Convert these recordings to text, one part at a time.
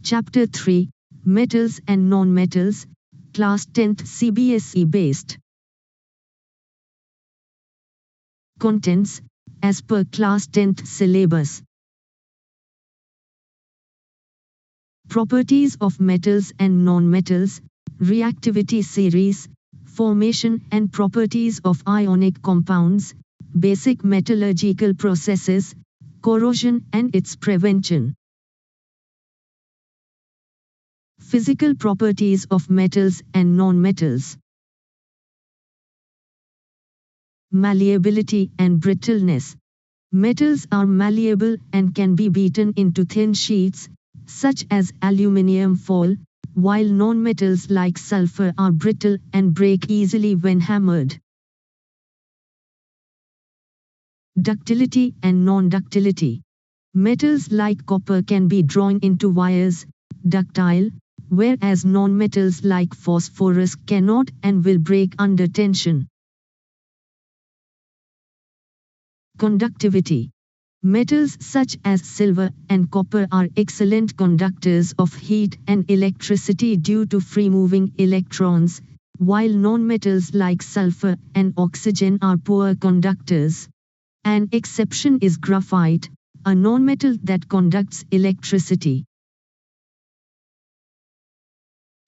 Chapter 3, Metals and Non-Metals, Class 10th CBSE based. Contents, as per Class 10th syllabus. Properties of metals and non-metals, reactivity series, formation and properties of ionic compounds, basic metallurgical processes, corrosion and its prevention. Physical properties of metals and non-metals. Malleability and brittleness. Metals are malleable and can be beaten into thin sheets, such as aluminium foil, while non-metals like sulfur are brittle and break easily when hammered. Ductility and non-ductility. Metals like copper can be drawn into wires, ductile, whereas non-metals like phosphorus cannot and will break under tension. Conductivity. Metals such as silver and copper are excellent conductors of heat and electricity due to free-moving electrons, while non-metals like sulfur and oxygen are poor conductors. An exception is graphite, a non-metal that conducts electricity.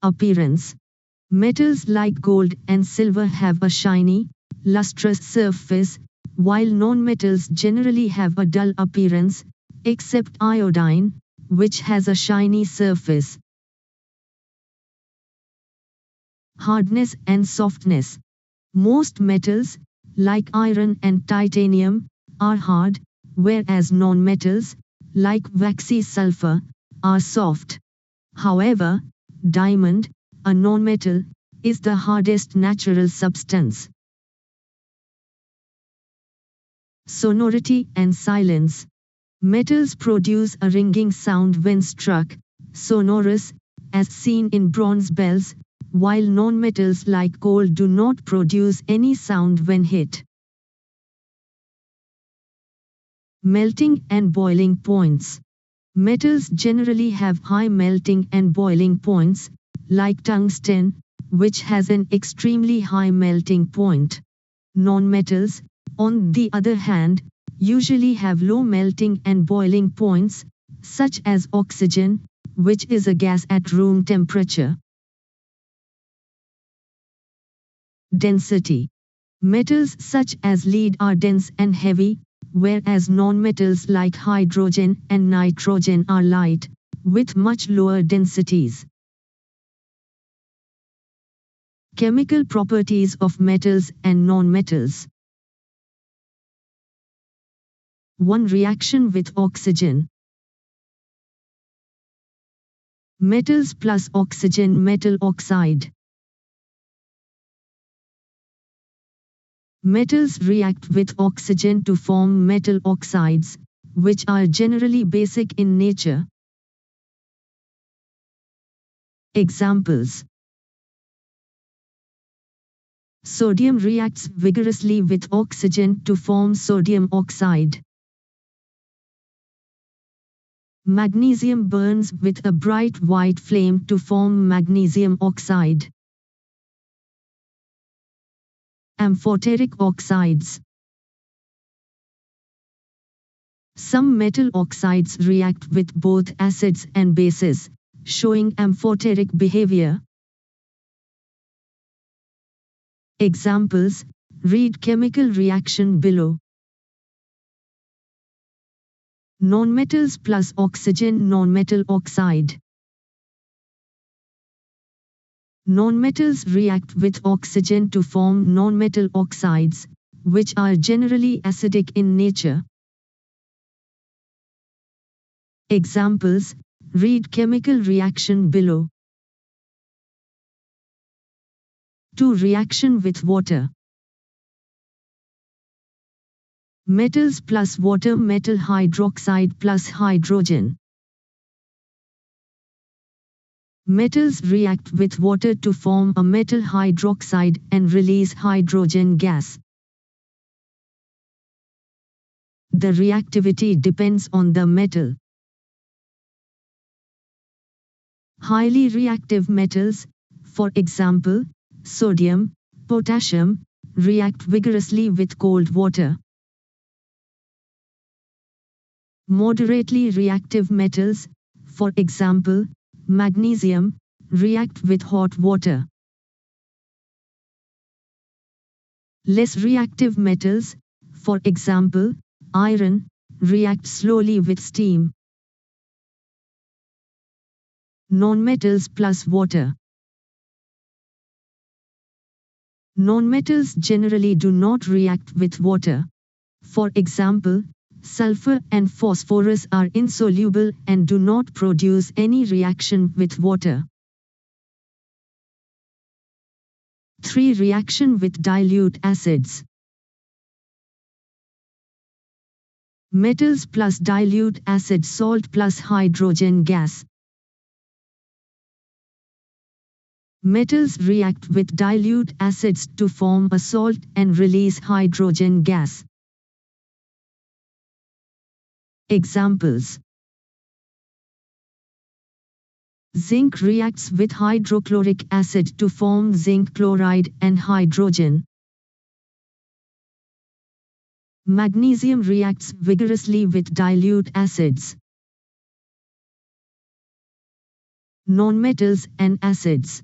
Appearance. Metals like gold and silver have a shiny, lustrous surface, while non-metals generally have a dull appearance, except iodine, which has a shiny surface. Hardness and softness. Most metals, like iron and titanium, are hard, whereas non-metals, like waxy sulfur, are soft. However, diamond, a non-metal, is the hardest natural substance. Sonority and silence. Metals produce a ringing sound when struck, sonorous, as seen in bronze bells, while non-metals like coal do not produce any sound when hit. Melting and boiling points. Metals generally have high melting and boiling points, like tungsten, which has an extremely high melting point. Non-metals, on the other hand, usually have low melting and boiling points, such as oxygen, which is a gas at room temperature. Density. Metals such as lead are dense and heavy, whereas non-metals like hydrogen and nitrogen are light, with much lower densities. Chemical properties of metals and non-metals. 1. Reaction with oxygen. Metals plus oxygen metal oxide. Metals react with oxygen to form metal oxides, which are generally basic in nature. Examples. Sodium reacts vigorously with oxygen to form sodium oxide. Magnesium burns with a bright white flame to form magnesium oxide. Amphoteric oxides. Some metal oxides react with both acids and bases, showing amphoteric behavior. Examples, read chemical reaction below. Non-metals plus oxygen non-metal oxide. Non-metals react with oxygen to form non-metal oxides, which are generally acidic in nature. Examples, read chemical reaction below. 2. Reaction with water. Metals plus water metal hydroxide plus hydrogen. Metals react with water to form a metal hydroxide and release hydrogen gas. The reactivity depends on the metal. Highly reactive metals, for example, sodium, potassium, react vigorously with cold water. Moderately reactive metals, for example, magnesium, react with hot water. Less reactive metals, for example, iron, react slowly with steam. Nonmetals plus water. Nonmetals generally do not react with water. For example, sulfur and phosphorus are insoluble and do not produce any reaction with water. 3. Reaction with dilute acids. Metals plus dilute acid, salt plus hydrogen gas. Metals react with dilute acids to form a salt and release hydrogen gas. Examples: zinc reacts with hydrochloric acid to form zinc chloride and hydrogen. Magnesium reacts vigorously with dilute acids. Nonmetals and acids.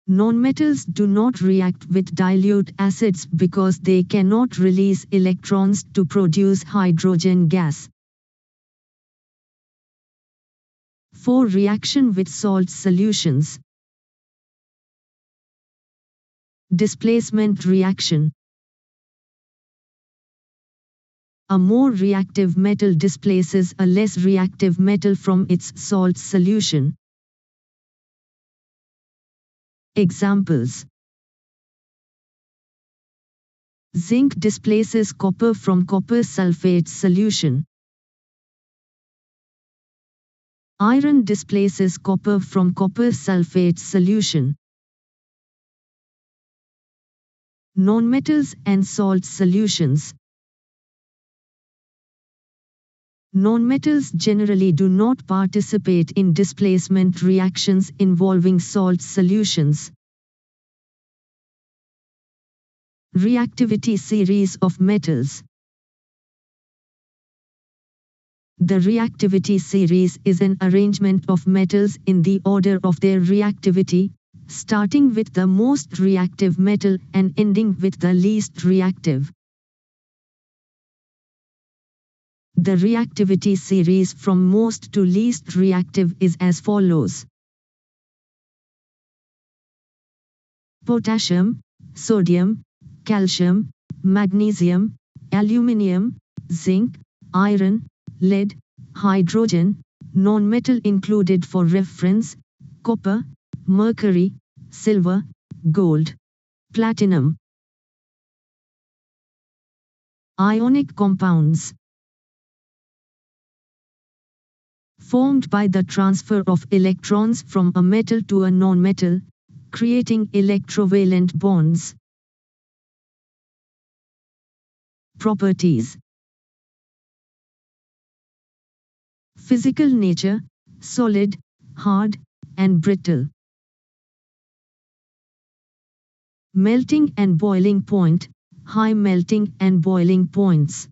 Nonmetals do not react with dilute acids because they cannot release electrons to produce hydrogen gas. 4. Reaction with salt solutions. Displacement reaction. A more reactive metal displaces a less reactive metal from its salt solution. Examples: zinc displaces copper from copper sulfate solution. Iron displaces copper from copper sulfate solution. Nonmetals and salt solutions. Nonmetals generally do not participate in displacement reactions involving salt solutions. Reactivity series of metals. The reactivity series is an arrangement of metals in the order of their reactivity, starting with the most reactive metal and ending with the least reactive. The reactivity series from most to least reactive is as follows: potassium, sodium, calcium, magnesium, aluminium, zinc, iron, lead, hydrogen. Non-metal included for reference: copper, mercury, silver, gold, platinum. Ionic compounds. Formed by the transfer of electrons from a metal to a nonmetal, creating electrovalent bonds. Properties. Physical nature: solid, hard, and brittle. Melting and boiling point: high melting and boiling points.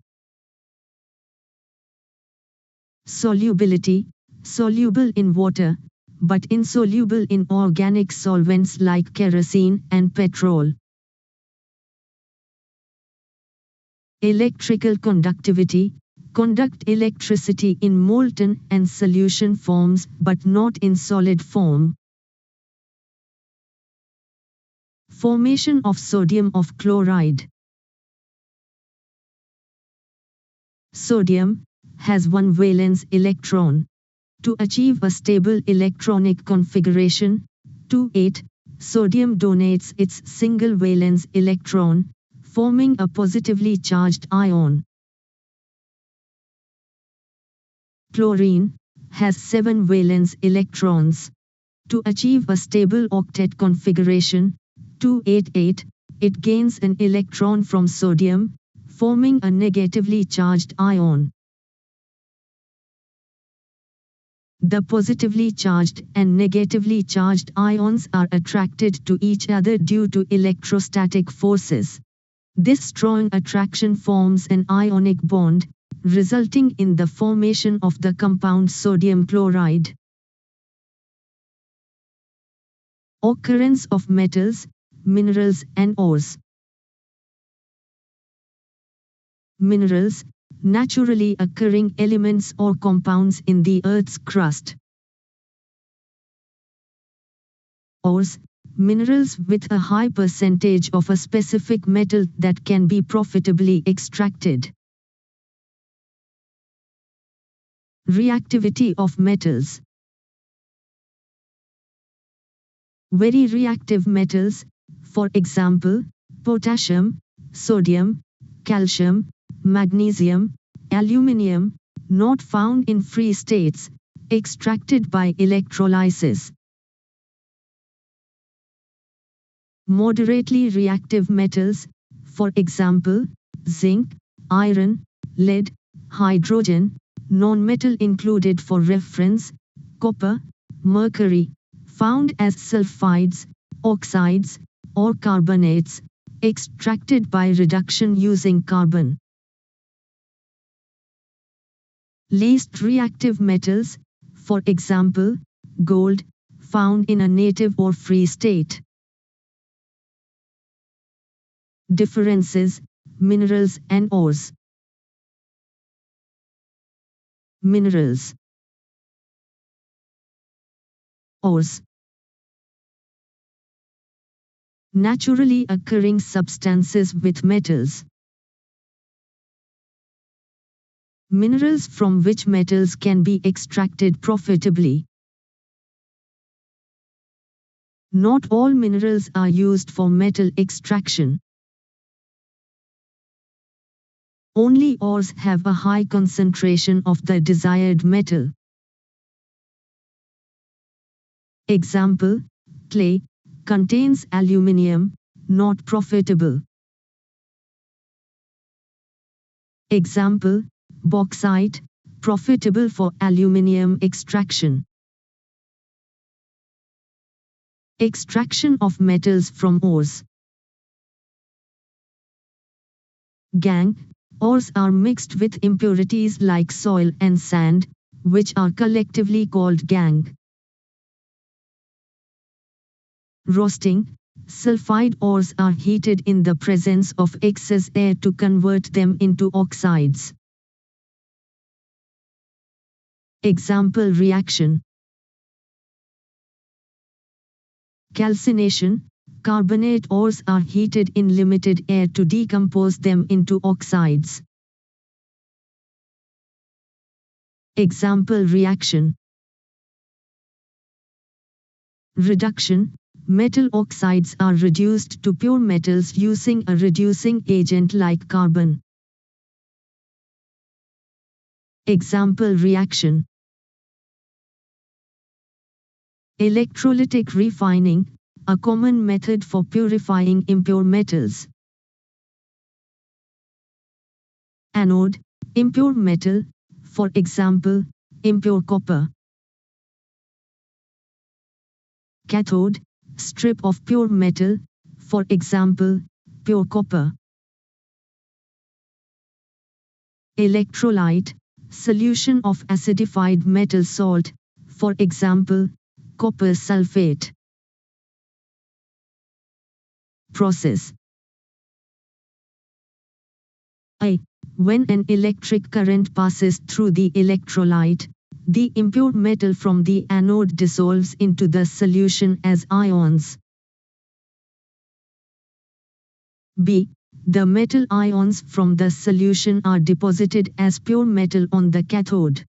Solubility: soluble in water, but insoluble in organic solvents like kerosene and petrol. Electrical conductivity: conduct electricity in molten and solution forms but not in solid form. Formation of sodium of chloride. Sodium has one valence electron. To achieve a stable electronic configuration, 2,8, sodium donates its single valence electron, forming a positively charged ion. Chlorine has 7 valence electrons. To achieve a stable octet configuration, 288, it gains an electron from sodium, forming a negatively charged ion. The positively charged and negatively charged ions are attracted to each other due to electrostatic forces. This strong attraction forms an ionic bond, resulting in the formation of the compound sodium chloride. Occurrence of metals, minerals and ores. Minerals, naturally occurring elements or compounds in the Earth's crust. Ores, minerals with a high percentage of a specific metal that can be profitably extracted. Reactivity of metals. Very reactive metals, for example, potassium, sodium, calcium, magnesium, aluminium, not found in free states, extracted by electrolysis. Moderately reactive metals, for example, zinc, iron, lead, hydrogen, non-metal included for reference, copper, mercury, found as sulfides, oxides, or carbonates, extracted by reduction using carbon. Least reactive metals, for example, gold, found in a native or free state. Differences, minerals and ores. Minerals. Ores. Naturally occurring substances with metals. Minerals from which metals can be extracted profitably. Not all minerals are used for metal extraction. Only ores have a high concentration of the desired metal. Example, clay, contains aluminium, not profitable. Example, bauxite, profitable for aluminium extraction. Extraction of metals from ores. Gangue, ores are mixed with impurities like soil and sand, which are collectively called gangue. Roasting, sulfide ores are heated in the presence of excess air to convert them into oxides. Example reaction. Calcination, carbonate ores are heated in limited air to decompose them into oxides. Example reaction. Reduction, metal oxides are reduced to pure metals using a reducing agent like carbon. Example reaction. Electrolytic refining, a common method for purifying impure metals. Anode, impure metal, for example, impure copper. Cathode, strip of pure metal, for example, pure copper. Electrolyte, solution of acidified metal salt, for example, copper sulfate. Process. I. When an electric current passes through the electrolyte, the impure metal from the anode dissolves into the solution as ions. B. The metal ions from the solution are deposited as pure metal on the cathode.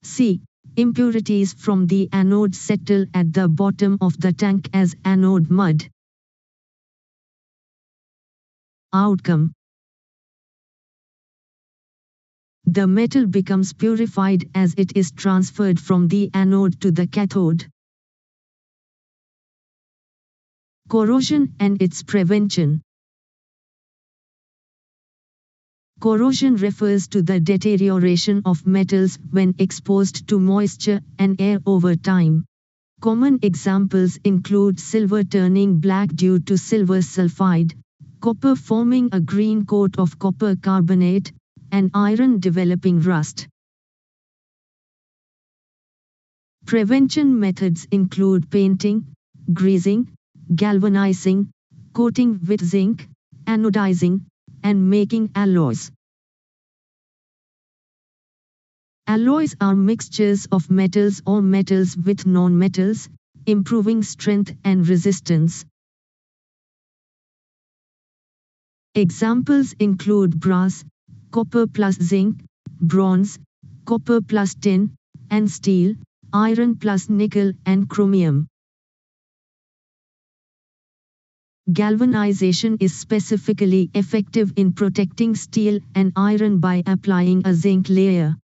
C. Impurities from the anode settle at the bottom of the tank as anode mud. Outcome. The metal becomes purified as it is transferred from the anode to the cathode. Corrosion and its prevention. Corrosion refers to the deterioration of metals when exposed to moisture and air over time. Common examples include silver turning black due to silver sulfide, copper forming a green coat of copper carbonate, and iron developing rust. Prevention methods include painting, greasing, galvanizing, coating with zinc, anodizing, and making alloys. Alloys are mixtures of metals or metals with non-metals, improving strength and resistance. Examples include brass, copper plus zinc, bronze, copper plus tin, and steel, iron plus nickel and chromium. Galvanization is specifically effective in protecting steel and iron by applying a zinc layer.